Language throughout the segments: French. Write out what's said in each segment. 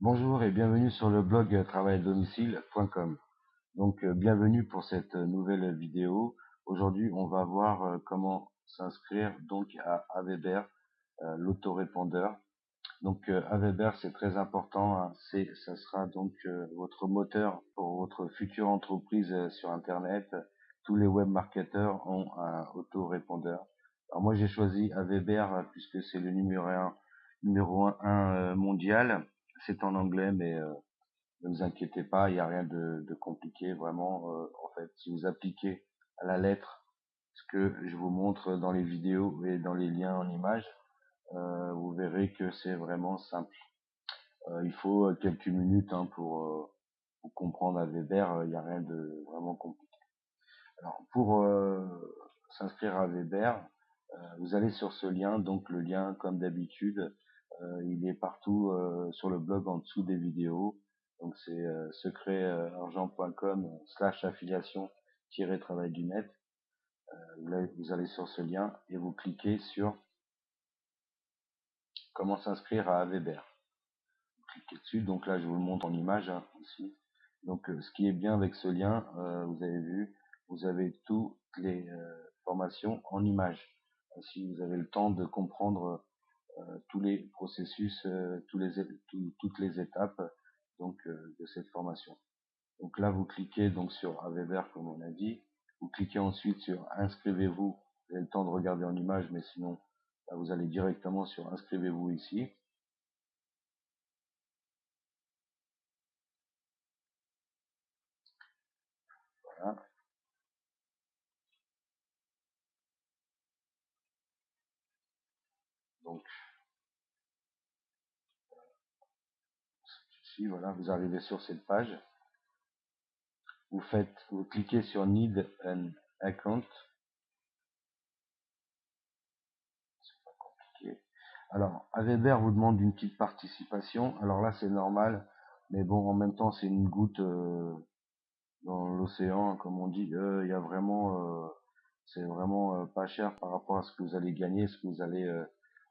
Bonjour et bienvenue sur le blog travail-à-domicile.com. Donc bienvenue pour cette nouvelle vidéo. Aujourd'hui, on va voir comment s'inscrire donc à Aweber, l'autorépondeur. Donc Aweber, c'est très important, hein. Ça sera donc votre moteur pour votre future entreprise sur Internet. Tous les web marketeurs ont un autorépondeur. Alors moi, j'ai choisi Aweber puisque c'est le numéro un mondial. C'est en anglais, mais ne vous inquiétez pas, il n'y a rien de compliqué, vraiment. En fait, si vous appliquez à la lettre ce que je vous montre dans les vidéos et dans les liens en images, vous verrez que c'est vraiment simple. Il faut quelques minutes pour comprendre à Weber, il n'y a rien de vraiment compliqué. Alors, pour s'inscrire à Weber, vous allez sur ce lien, donc le lien comme d'habitude, il est partout sur le blog en dessous des vidéos. Donc c'est secretargent.com/affiliation-travail du net. Vous allez sur ce lien et vous cliquez sur comment s'inscrire à Weber. Vous cliquez dessus, donc là je vous le montre en image hein, ici. Donc ce qui est bien avec ce lien, vous avez vu, vous avez toutes les formations en image. Si vous avez le temps de comprendre tous les processus, toutes les étapes de cette formation. Donc là, vous cliquez donc sur Aweber comme on a dit. Vous cliquez ensuite sur inscrivez-vous. Vous avez le temps de regarder en image, mais sinon, là, vous allez directement sur inscrivez-vous ici. Voilà. Donc ici, voilà, vous arrivez sur cette page. Vous cliquez sur Need an Account. Alors, Aweber vous demande une petite participation. Alors là, c'est normal, mais bon, en même temps, c'est une goutte dans l'océan, comme on dit. Il y a vraiment, c'est vraiment pas cher par rapport à ce que vous allez gagner, ce que vous allez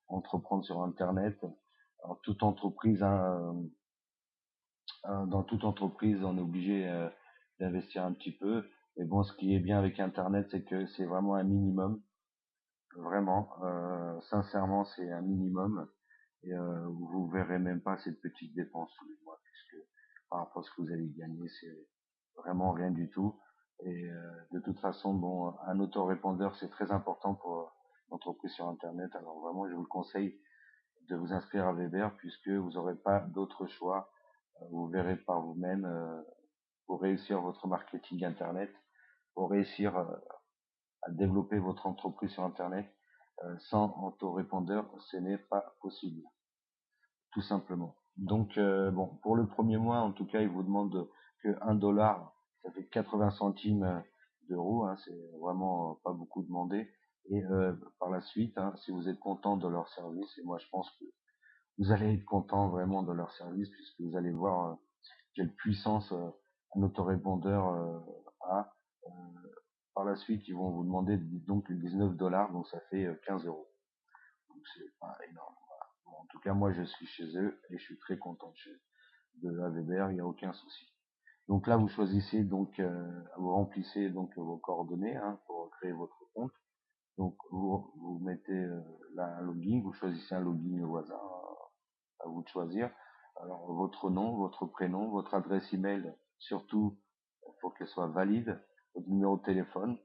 entreprendre sur Internet. Alors, toute entreprise, hein, dans toute entreprise, on est obligé d'investir un petit peu. Mais bon, ce qui est bien avec Internet, c'est que c'est vraiment un minimum. Vraiment, sincèrement, c'est un minimum. Et vous verrez même pas cette petite dépense tous les mois, puisque par rapport à ce que vous allez gagner, c'est vraiment rien du tout. Et de toute façon, bon, un autorépondeur, c'est très important pour l'entreprise sur Internet. Alors vraiment, je vous le conseille de vous inscrire à Weber, puisque vous n'aurez pas d'autre choix. Vous verrez par vous-même pour réussir votre marketing Internet, pour réussir à développer votre entreprise sur Internet. Sans autorépondeur, ce n'est pas possible, tout simplement. Donc, bon, pour le premier mois, en tout cas, il vous demande que 1 $, ça fait 80 centimes d'euros, hein, c'est vraiment pas beaucoup demandé. Et par la suite, hein, si vous êtes content de leur service, et moi je pense que vous allez être content vraiment de leur service, puisque vous allez voir quelle puissance un autorépondeur a. Euh, Par la suite, ils vont vous demander donc 19 $, donc ça fait 15 euros. Donc c'est pas énorme. Bon, en tout cas, moi, je suis chez eux et je suis très content de la Weber, il n'y a aucun souci. Donc là, vous choisissez vous remplissez donc vos coordonnées hein, pour créer votre compte. Donc vous mettez là un login, vous choisissez un login au hasard, à vous de choisir. Alors votre nom, votre prénom, votre adresse email, surtout pour qu'elle soit valide, votre numéro de téléphone.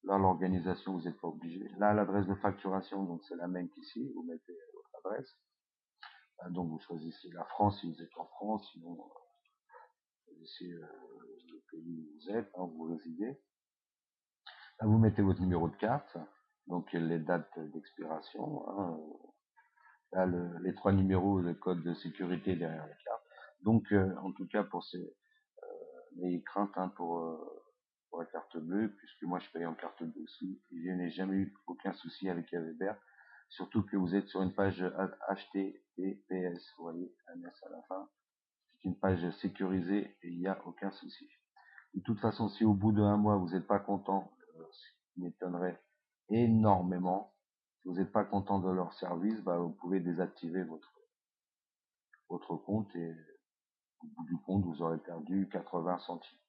Là, l'organisation, vous n'êtes pas obligé. Là, l'adresse de facturation, donc c'est la même qu'ici, vous mettez votre adresse. Donc vous choisissez la France si vous êtes en France, sinon vous choisissez le pays où vous êtes, hein, où vous résidez. Là, vous mettez votre numéro de carte, donc les dates d'expiration, hein, là, les 3 numéros de code de sécurité derrière la carte. Donc en tout cas pour les craintes hein, pour la carte bleue, puisque moi je paye en carte bleue aussi, et je n'ai jamais eu aucun souci avec Weber, surtout que vous êtes sur une page HTTPS, vous voyez, un S à la fin. C'est une page sécurisée et il n'y a aucun souci. De toute façon, si au bout d'1 mois vous n'êtes pas content, ce qui m'étonnerait énormément, si vous n'êtes pas content de leur service, bah, vous pouvez désactiver votre compte et Au bout du compte, vous aurez perdu 80 centimes.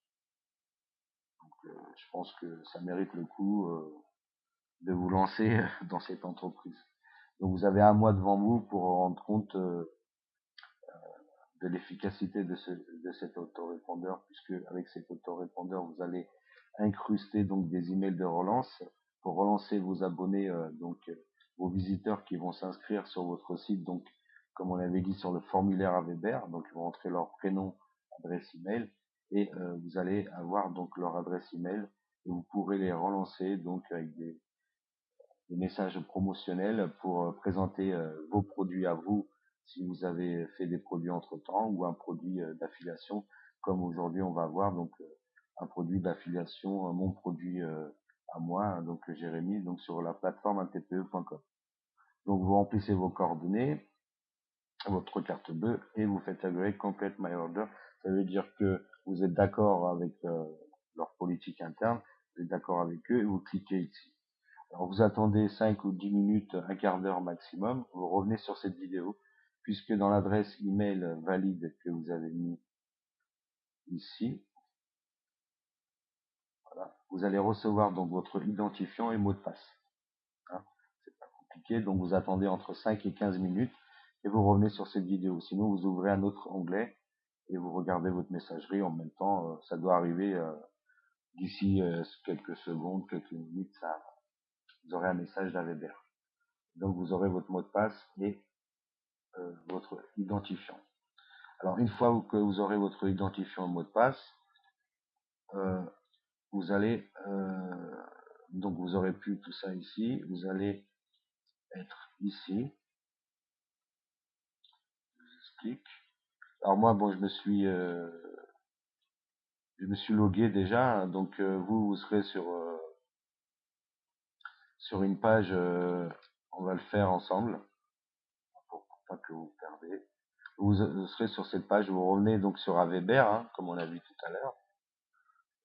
Donc, je pense que ça mérite le coup de vous lancer dans cette entreprise. Donc, vous avez un mois devant vous pour rendre compte de l'efficacité de cet autorépondeur, puisque avec cet autorépondeur, vous allez incruster donc des emails de relance pour relancer vos abonnés, vos visiteurs qui vont s'inscrire sur votre site, donc comme on l'avait dit sur le formulaire à Weber, donc ils vont entrer leur prénom, adresse email, et vous allez avoir donc leur adresse email, et vous pourrez les relancer donc avec des messages promotionnels pour présenter vos produits à vous si vous avez fait des produits entre temps ou un produit d'affiliation comme aujourd'hui on va voir donc un produit d'affiliation mon produit à moi hein, donc Jérémy donc sur la plateforme intpe.com. Donc vous remplissez vos coordonnées, votre carte bleue et vous faites agree complete my order. Ça veut dire que vous êtes d'accord avec leur politique interne, vous êtes d'accord avec eux et vous cliquez ici. Alors vous attendez 5 ou 10 minutes, un quart d'heure maximum, vous revenez sur cette vidéo, puisque dans l'adresse email valide que vous avez mis ici, voilà, vous allez recevoir donc votre identifiant et mot de passe. Hein, c'est pas compliqué, donc vous attendez entre 5 et 15 minutes et vous revenez sur cette vidéo. Sinon vous ouvrez un autre onglet et vous regardez votre messagerie en même temps. Ça doit arriver d'ici quelques secondes, quelques minutes, ça, vous aurez un message d'Aweber. Donc vous aurez votre mot de passe et votre identifiant. Alors une fois que vous aurez votre identifiant et mot de passe, euh, vous allez donc vous aurez plus tout ça ici, vous allez être ici, je vous explique. Alors moi bon je me suis logué déjà, hein, donc vous serez sur une page, on va le faire ensemble pour pas que vous perdez. Vous serez sur cette page, vous revenez donc sur Aweber, hein, comme on a vu tout à l'heure.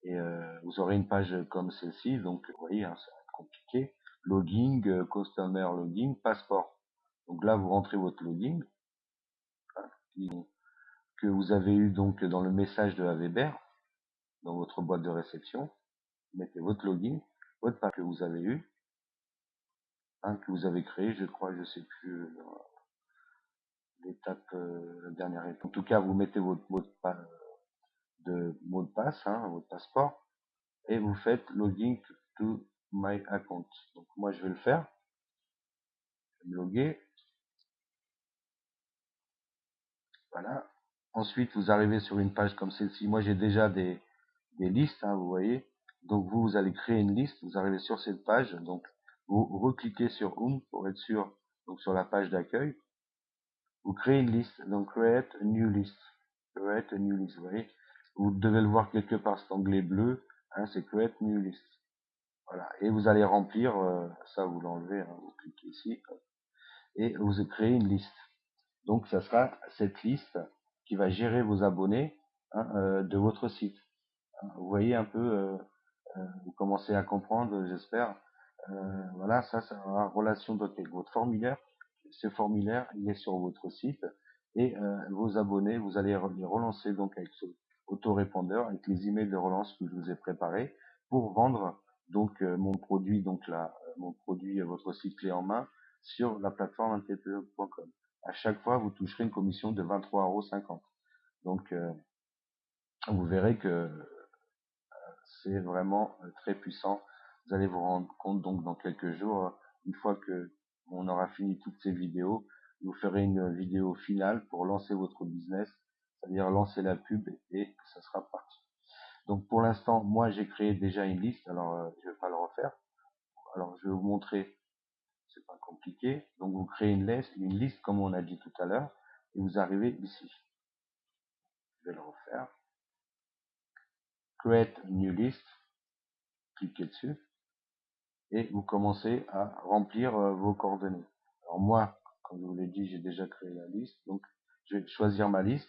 Et vous aurez une page comme celle-ci, donc vous voyez, hein, ça va être compliqué. Logging, customer logging, passeport. Donc là, vous rentrez votre logging hein, que vous avez eu donc dans le message de Weber, dans votre boîte de réception. Vous mettez votre login, votre page que vous avez eu, hein, que vous avez créé, je crois, je sais plus l'étape, la dernière étape. En tout cas, vous mettez votre mot de passe, hein, votre passeport, et vous faites login to my account. Donc moi, je vais le faire. Je vais me loguer. Voilà. Ensuite, vous arrivez sur une page comme celle-ci. Moi, j'ai déjà des listes, hein, vous voyez. Donc, vous allez créer une liste. Vous arrivez sur cette page. Donc, vous recliquez sur Home pour être sûr. Donc, sur la page d'accueil, vous créez une liste. Donc, Create a new list. Create a new list, vous voyez. Vous devez le voir quelque part, cet onglet bleu. Hein, c'est Create new list. Voilà. Et vous allez remplir, ça vous l'enlevez, hein, vous cliquez ici. Et vous créez une liste. Donc, ça sera cette liste qui va gérer vos abonnés hein, de votre site. Vous voyez un peu, vous commencez à comprendre, j'espère. Voilà, ça, c'est en relation avec votre formulaire. Ce formulaire, il est sur votre site et vos abonnés, vous allez les relancer donc avec ce autorépondeur, avec les emails de relance que je vous ai préparés pour vendre donc mon produit, donc là, mon produit, votre site clé en main sur la plateforme ntpe.com. À chaque fois, vous toucherez une commission de 23,50 €. Donc, vous verrez que c'est vraiment très puissant. Vous allez vous rendre compte donc dans quelques jours, une fois que on aura fini toutes ces vidéos, vous ferez une vidéo finale pour lancer votre business, c'est-à-dire lancer la pub et ça sera parti. Donc pour l'instant, moi j'ai créé déjà une liste, alors je vais pas le refaire. Alors je vais vous montrer, c'est pas compliqué. Donc vous créez une liste comme on a dit tout à l'heure, et vous arrivez ici. Je vais le refaire. Create a new list, cliquez dessus. Et vous commencez à remplir vos coordonnées. Alors moi, comme je vous l'ai dit, j'ai déjà créé la liste, donc je vais choisir ma liste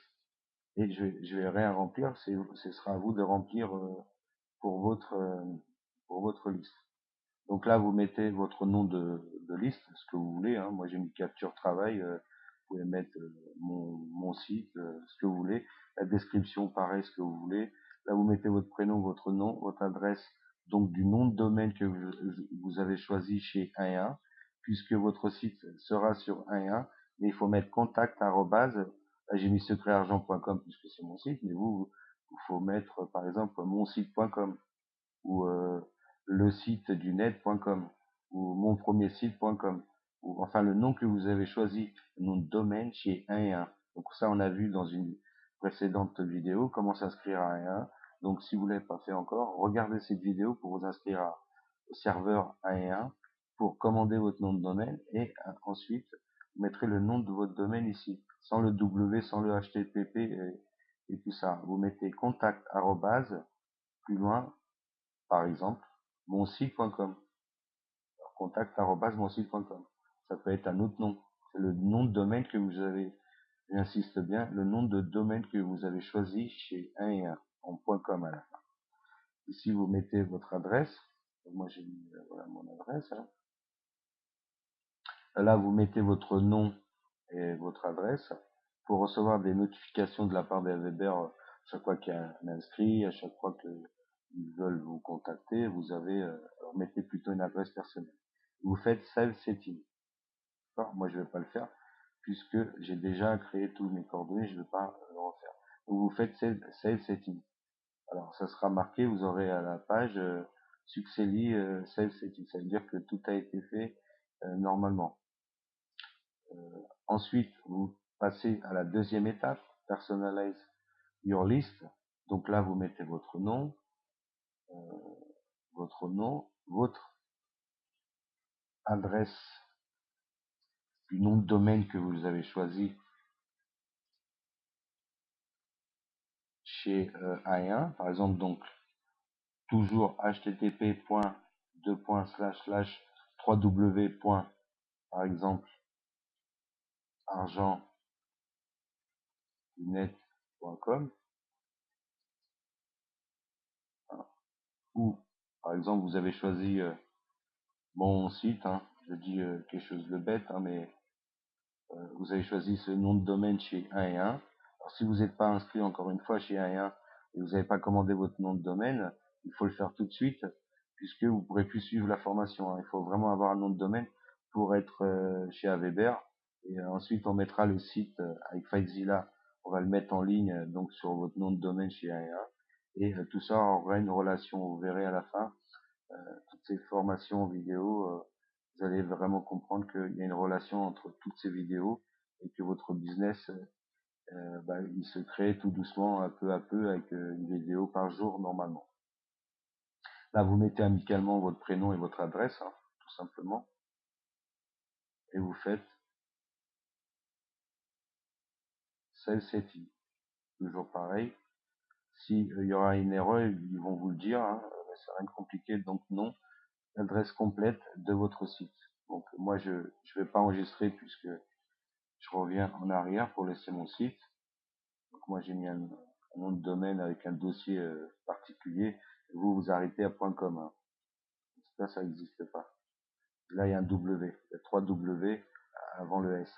et je vais rien remplir. Ce sera à vous de remplir pour votre liste. Donc là, vous mettez votre nom de liste, ce que vous voulez. Hein. Moi, j'ai mis capture travail. Vous pouvez mettre mon site, ce que vous voulez. La description, pareil, ce que vous voulez. Là, vous mettez votre prénom, votre nom, votre adresse, donc du nom de domaine que vous avez choisi chez 1 et 1, puisque votre site sera sur 1 et 1, mais il faut mettre contact arrobase, là j'ai mis secretargent.com puisque c'est mon site, mais vous, il faut mettre par exemple monsite.com ou le site du net.com ou monpremiersite.com ou enfin le nom que vous avez choisi, le nom de domaine chez 1 et 1. Donc ça on a vu dans une précédente vidéo comment s'inscrire à 1 et 1. Donc si vous ne l'avez pas fait encore, regardez cette vidéo pour vous inscrire au serveur 1 et 1 pour commander votre nom de domaine et ensuite vous mettrez le nom de votre domaine ici, sans le W, sans le HTTP et tout ça. Vous mettez contact arrobase, plus loin, par exemple, monsite.com. Contact arobase monsite.com. Ça peut être un autre nom. C'est le nom de domaine que vous avez, j'insiste bien, le nom de domaine que vous avez choisi chez 1 et 1, en .com à la fin. Ici, vous mettez votre adresse. Moi, j'ai mis voilà mon adresse. Hein. Là, vous mettez votre nom et votre adresse pour recevoir des notifications de la part des Weber chaque fois qu'il y a un inscrit, à chaque fois qu'ils veulent vous contacter. Vous avez, alors mettez plutôt une adresse personnelle. Vous faites Save Setting. Moi, je ne vais pas le faire puisque j'ai déjà créé tous mes coordonnées. Je ne vais pas le refaire. Donc, vous faites Save Setting. Alors, ça sera marqué. Vous aurez à la page Successfully Save Setting. Ça veut dire que tout a été fait normalement. Ensuite, vous passez à la deuxième étape, Personalize Your List. Donc là, vous mettez votre nom, votre adresse du nom de domaine que vous avez choisi chez A1, par exemple, donc toujours http://www. Par exemple, argentnet.com ou par exemple vous avez choisi mon site, hein, je dis quelque chose de bête, hein, mais vous avez choisi ce nom de domaine chez 1 et 1. Alors si vous n'êtes pas inscrit encore une fois chez 1 et 1 et vous n'avez pas commandé votre nom de domaine, il faut le faire tout de suite puisque vous ne pourrez plus suivre la formation. Hein. Il faut vraiment avoir un nom de domaine pour être chez Weber et ensuite on mettra le site avec FileZilla, on va le mettre en ligne donc sur votre nom de domaine chez 1 et 1 et tout ça aura une relation, vous verrez à la fin toutes ces formations vidéo, vous allez vraiment comprendre qu'il y a une relation entre toutes ces vidéos et que votre business, il se crée tout doucement, un peu à peu, avec une vidéo par jour normalement. Là, vous mettez amicalement votre prénom et votre adresse, hein, tout simplement, et vous faites Save Setting. Toujours pareil. Si il y aura une erreur, ils vont vous le dire, hein, mais c'est rien de compliqué, donc non, l'adresse complète de votre site. Donc moi, je vais pas enregistrer puisque je reviens en arrière pour laisser mon site. Donc moi j'ai mis un nom de domaine avec un dossier particulier. Vous vous arrêtez à .com. Hein. Ça n'existe pas. Là il y a un W, il y a 3 W avant le S.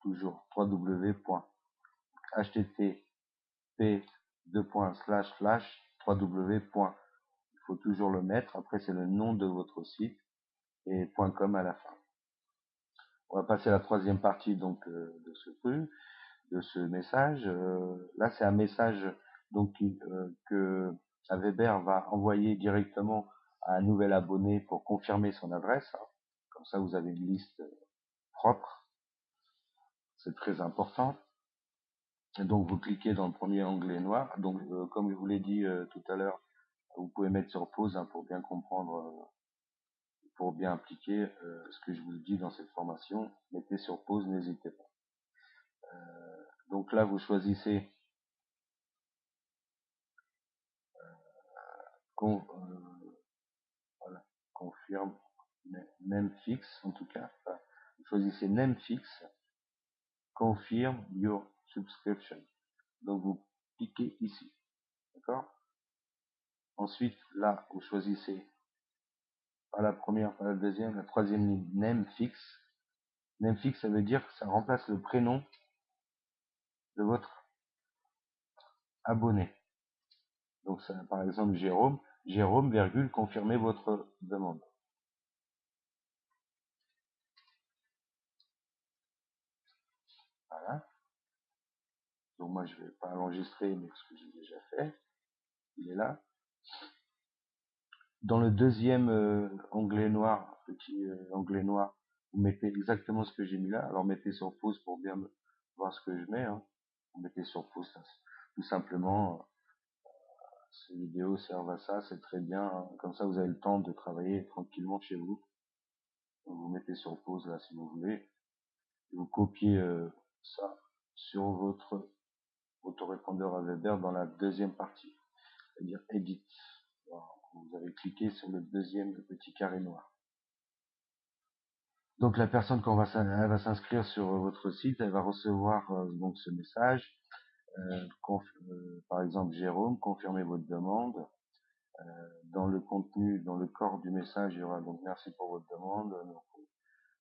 Toujours 3W. HTTP 3W. Il faut toujours le mettre. Après c'est le nom de votre site et .com à la fin. On va passer à la troisième partie donc de ce truc. De ce message. Là, c'est un message donc que Weber va envoyer directement à un nouvel abonné pour confirmer son adresse. Hein. Comme ça, vous avez une liste propre. C'est très important. Et donc, vous cliquez dans le premier onglet noir. Donc, comme je vous l'ai dit tout à l'heure, vous pouvez mettre sur pause hein, pour bien comprendre, pour bien appliquer ce que je vous dis dans cette formation. Mettez sur pause, n'hésitez pas. Donc là, vous choisissez voilà, confirme, name fixe en tout cas. Enfin, vous choisissez name fixe, confirm your subscription. Donc vous cliquez ici, d'accord. Ensuite, là, vous choisissez pas la première, pas la deuxième, la troisième ligne, name fixe. Namefixe, ça veut dire que ça remplace le prénom de votre abonné. Donc, ça, par exemple, Jérôme, Jérôme, virgule, confirmez votre demande. Voilà. Donc, moi, je vais pas l'enregistrer, mais ce que j'ai déjà fait, il est là. Dans le deuxième onglet noir, petit onglet noir, vous mettez exactement ce que j'ai mis là. Alors, mettez sur pause pour bien voir ce que je mets. Hein. Vous mettez sur pause, ça, tout simplement. Ces vidéos servent à ça, c'est très bien. Hein. Comme ça, vous avez le temps de travailler tranquillement chez vous. Donc, vous mettez sur pause là si vous voulez. Vous copiez ça sur votre autorépondeur à Weber dans la deuxième partie, c'est-à-dire Edit. Voilà. Vous avez cliqué sur le deuxième petit carré noir. Donc la personne elle va s'inscrire sur votre site, elle va recevoir donc ce message. Par exemple, Jérôme, confirmez votre demande. Dans le contenu, dans le corps du message, il y aura donc merci pour votre demande.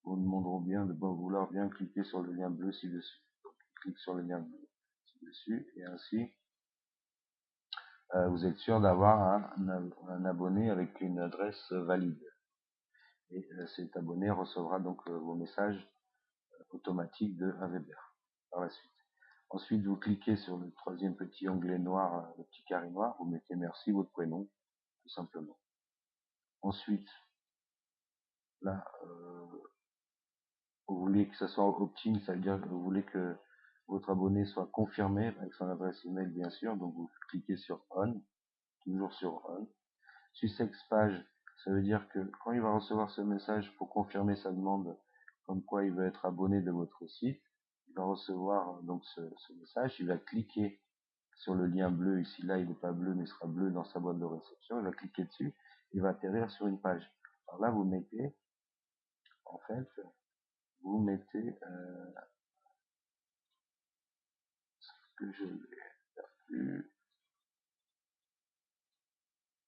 Nous demanderons bien de vouloir bien cliquer sur le lien bleu ci-dessus. Donc, clique sur le lien bleu ci-dessus et ainsi vous êtes sûr d'avoir un abonné avec une adresse valide. Et cet abonné recevra donc vos messages automatiques de Weber par la suite. Ensuite, vous cliquez sur le troisième petit onglet noir, le petit carré noir, vous mettez merci, votre prénom, tout simplement. Ensuite, là, vous voulez que ça soit opt-in, ça veut dire que vous voulez que votre abonné soit confirmé avec son adresse email, bien sûr, donc vous cliquez sur On, toujours sur On. Sussex page, ça veut dire que quand il va recevoir ce message pour confirmer sa demande, comme quoi il veut être abonné de votre site, il va recevoir donc ce message, il va cliquer sur le lien bleu, ici là il n'est pas bleu mais il sera bleu dans sa boîte de réception, il va cliquer dessus, il va atterrir sur une page. Alors là vous mettez, en fait, vous mettez ce que je vais faire plus,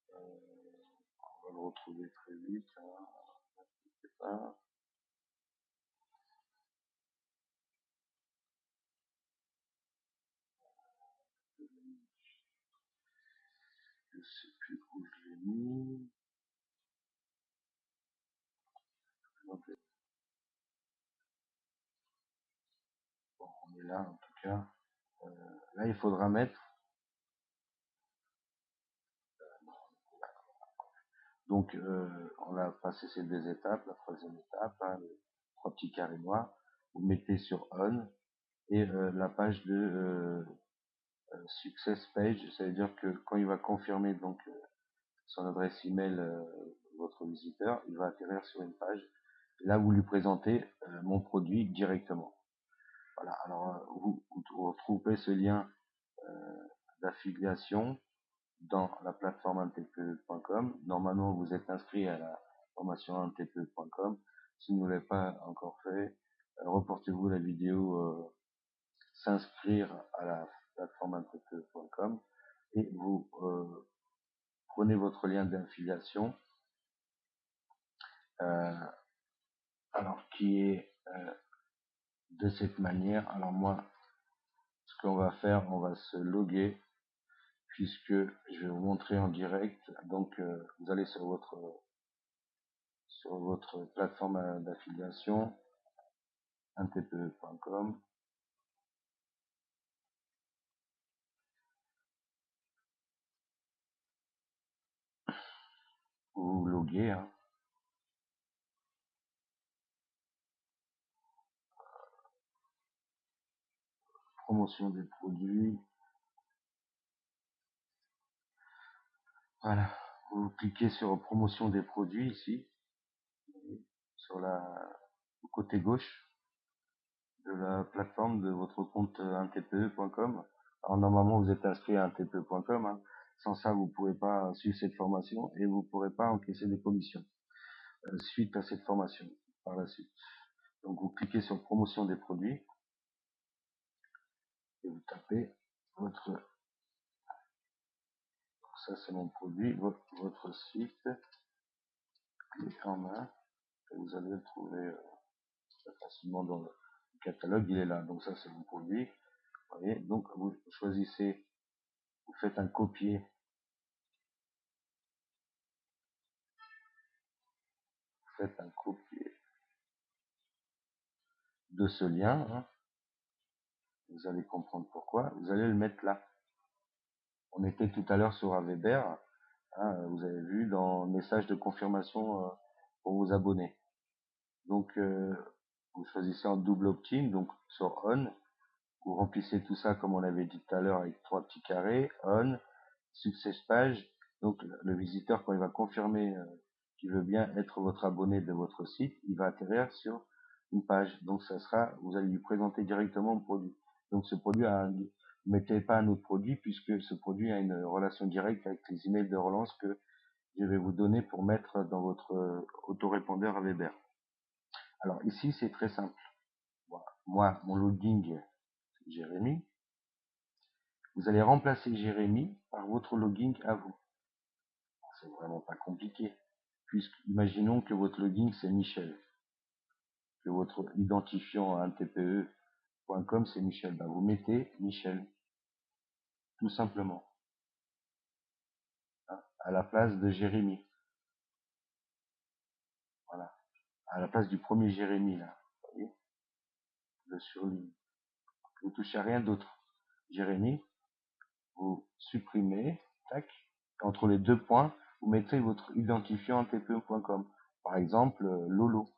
on va le retrouver très vite, hein, c'est pas, je sais plus où je l'ai mis, donc, bon, on est là en tout cas. Là, il faudra mettre, donc on a passé ces deux étapes, la troisième étape, hein, les trois petits carrés noirs, vous mettez sur On, et la page de Success Page, ça veut dire que quand il va confirmer donc son adresse email, votre visiteur, il va atterrir sur une page, et là vous lui présentez mon produit directement. Voilà, alors vous retrouvez ce lien d'affiliation dans la plateforme antpe.com. Normalement, vous êtes inscrit à la formation antpe.com. Si vous ne l'avez pas encore fait, reportez-vous la vidéo s'inscrire à la plateforme antpe.com et vous prenez votre lien d'affiliation, euh, alors qui est de cette manière. Alors moi, ce qu'on va faire, on va se loguer puisque je vais vous montrer en direct. Donc, vous allez sur votre plateforme d'affiliation, ntpe.com, vous vous loguez, hein, promotion des produits, voilà, vous cliquez sur promotion des produits ici, sur au côté gauche de la plateforme de votre compte ntpe.com. Alors normalement vous êtes inscrit à ntpe.com, hein. Sans ça vous ne pourrez pas suivre cette formation et vous ne pourrez pas encaisser des commissions suite à cette formation par la suite. Donc vous cliquez sur promotion des produits et vous tapez votre, ça c'est mon produit, votre site, clé en main, et vous allez le trouver facilement dans le catalogue, il est là. Donc ça, c'est mon produit. Vous voyez, donc vous choisissez, vous faites un copier, de ce lien, hein. Vous allez comprendre pourquoi. Vous allez le mettre là. On était tout à l'heure sur Weber, hein, vous avez vu dans message de confirmation pour vous abonner. Donc vous choisissez en double opt-in, donc sur on, vous remplissez tout ça comme on avait dit tout à l'heure avec 3 petits carrés, on, success page, donc le visiteur quand il va confirmer qu'il veut bien être votre abonné de votre site, il va atterrir sur une page, donc ça sera, vous allez lui présenter directement le produit. Donc ce produit vous mettez pas un autre produit puisque ce produit a une relation directe avec les emails de relance que je vais vous donner pour mettre dans votre autorépondeur à Weber. Alors ici c'est très simple. Voilà. Moi, mon login Jérémy, vous allez remplacer Jérémy par votre login à vous. C'est vraiment pas compliqué. Puisque, imaginons que votre login c'est Michel, que votre identifiant à TPE.com c'est Michel. Ben, vous mettez Michel, tout simplement, hein, à la place de Jérémy. Voilà. À la place du premier Jérémy, là. Vous voyez, le surligne. Vous touchez à rien d'autre. Jérémy, vous supprimez, tac, entre les deux points, vous mettez votre identifiant à TPE.com. Par exemple, Lolo.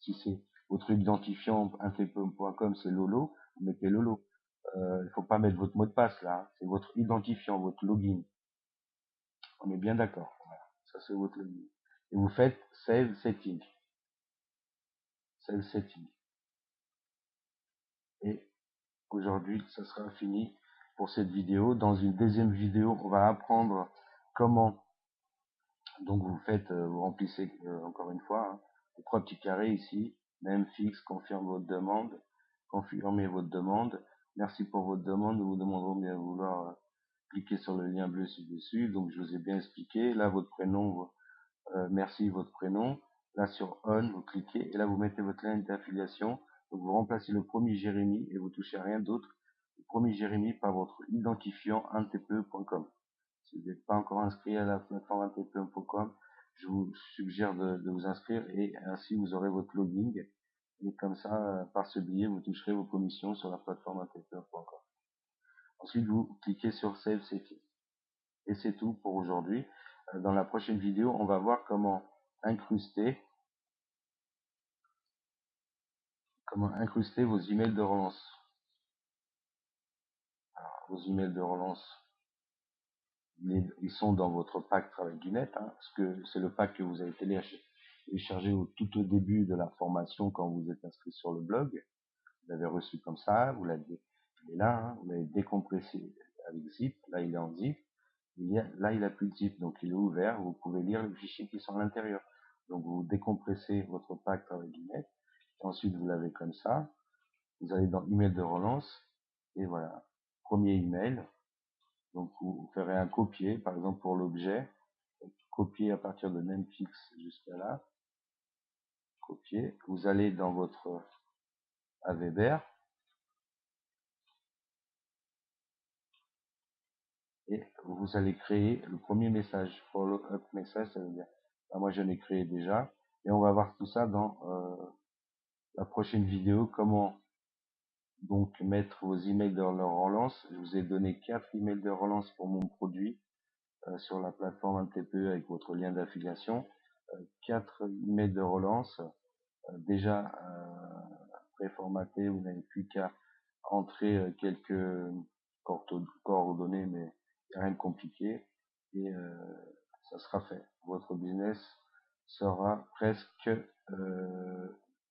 Si c'est votre identifiant intp.com, c'est Lolo, vous mettez Lolo. Il faut pas mettre votre mot de passe là, hein. C'est votre identifiant, votre login. On est bien d'accord. Voilà. Ça c'est votre login. Et vous faites Save Setting. Save Setting. Et aujourd'hui, ça sera fini pour cette vidéo. Dans une deuxième vidéo, on va apprendre comment. Donc vous faites, vous remplissez encore une fois hein, les 3 petits carrés ici, même fixe, confirme votre demande, confirmez votre demande. Merci pour votre demande. Nous vous demanderons bien vouloir cliquer sur le lien bleu ci-dessus. Donc je vous ai bien expliqué. Là votre prénom, merci votre prénom. Là sur on, vous cliquez et là vous mettez votre lien d'affiliation. Donc vous remplacez le premier Jérémy et vous touchez à rien d'autre. Le premier Jérémy par votre identifiant intpe.com. Si vous n'êtes pas encore inscrit à la plateforme intp.com, je vous suggère de vous inscrire et ainsi vous aurez votre login. Et comme ça, par ce biais, vous toucherez vos commissions sur la plateforme intp.com. Ensuite, vous cliquez sur Save Setting. Et c'est tout pour aujourd'hui. Dans la prochaine vidéo, on va voir incruster, comment incruster vos emails de relance. Alors, vos emails de relance, ils sont dans votre pack Travail du Net, hein, parce que c'est le pack que vous avez téléchargé tout au début de la formation quand vous êtes inscrit sur le blog. Vous l'avez reçu comme ça, il est là, hein, vous l'avez décompressé avec zip, là il est en zip, là il a plus de zip, donc il est ouvert, vous pouvez lire les fichiers qui sont à l'intérieur. Donc vous décompressez votre pack Travail du Net, ensuite vous l'avez comme ça, vous allez dans email de relance, et voilà, premier email, donc vous ferez un copier, par exemple pour l'objet, copier à partir de Memfix jusqu'à là, copier, vous allez dans votre Weber et vous allez créer le premier message, follow-up message, ça veut dire, moi j'en ai créé déjà, et on va voir tout ça dans la prochaine vidéo, comment donc mettre vos emails dans leur relance. Je vous ai donné 4 emails de relance pour mon produit sur la plateforme MTPE avec votre lien d'affiliation, 4 emails de relance déjà préformatés, vous n'avez plus qu'à entrer quelques coordonnées, mais il n'y a rien de compliqué et ça sera fait. Votre business sera presque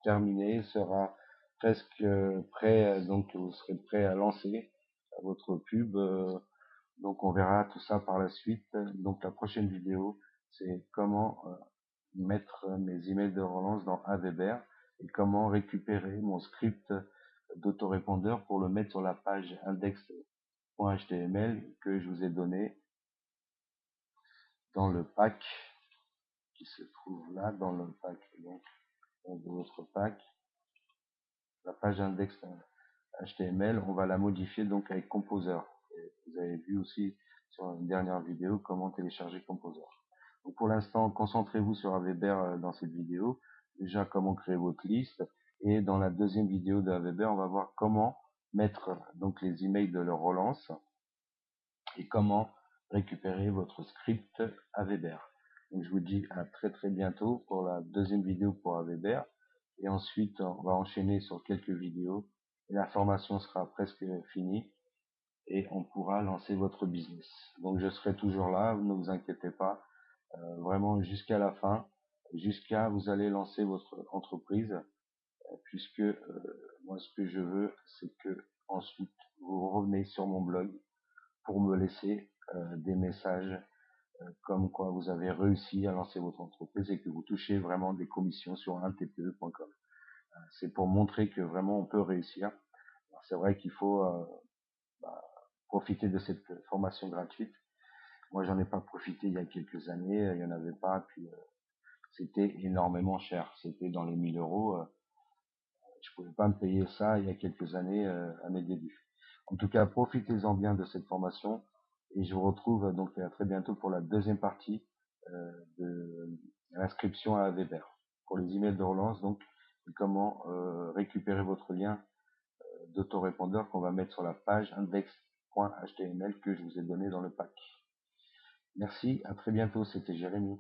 terminé, sera presque prêt, donc vous serez prêt à lancer votre pub. Donc on verra tout ça par la suite. Donc la prochaine vidéo, c'est comment mettre mes emails de relance dans Weber et comment récupérer mon script d'autorépondeur pour le mettre sur la page index.html que je vous ai donné dans le pack qui se trouve là, dans le pack donc, de votre pack. la page index HTML, on va la modifier donc avec Composer. Et vous avez vu aussi sur une dernière vidéo comment télécharger Composer. Donc pour l'instant, concentrez-vous sur Aweber dans cette vidéo. Déjà comment créer votre liste. Et dans la deuxième vidéo de Aweber, on va voir comment mettre donc les emails de leur relance et comment récupérer votre script Aweber. Donc je vous dis à très très bientôt pour la deuxième vidéo pour Aweber. Et ensuite, on va enchaîner sur quelques vidéos. Et la formation sera presque finie et on pourra lancer votre business. Donc je serai toujours là, ne vous inquiétez pas, vraiment jusqu'à la fin, jusqu'à vous allez lancer votre entreprise, puisque moi ce que je veux, c'est que ensuite vous revenez sur mon blog pour me laisser des messages comme quoi vous avez réussi à lancer votre entreprise et que vous touchez vraiment des commissions sur un tpe.com. C'est pour montrer que vraiment on peut réussir. C'est vrai qu'il faut profiter de cette formation gratuite. Moi, j'en ai pas profité il y a quelques années, il y en avait pas, puis c'était énormément cher. C'était dans les 1000 euros. Je pouvais pas me payer ça il y a quelques années à mes débuts. En tout cas, profitez-en bien de cette formation et je vous retrouve donc à très bientôt pour la deuxième partie de l'inscription à Weber pour les emails de relance donc et comment récupérer votre lien d'autorépondeur qu'on va mettre sur la page index.html que je vous ai donné dans le pack. Merci, à très bientôt, c'était Jérémy.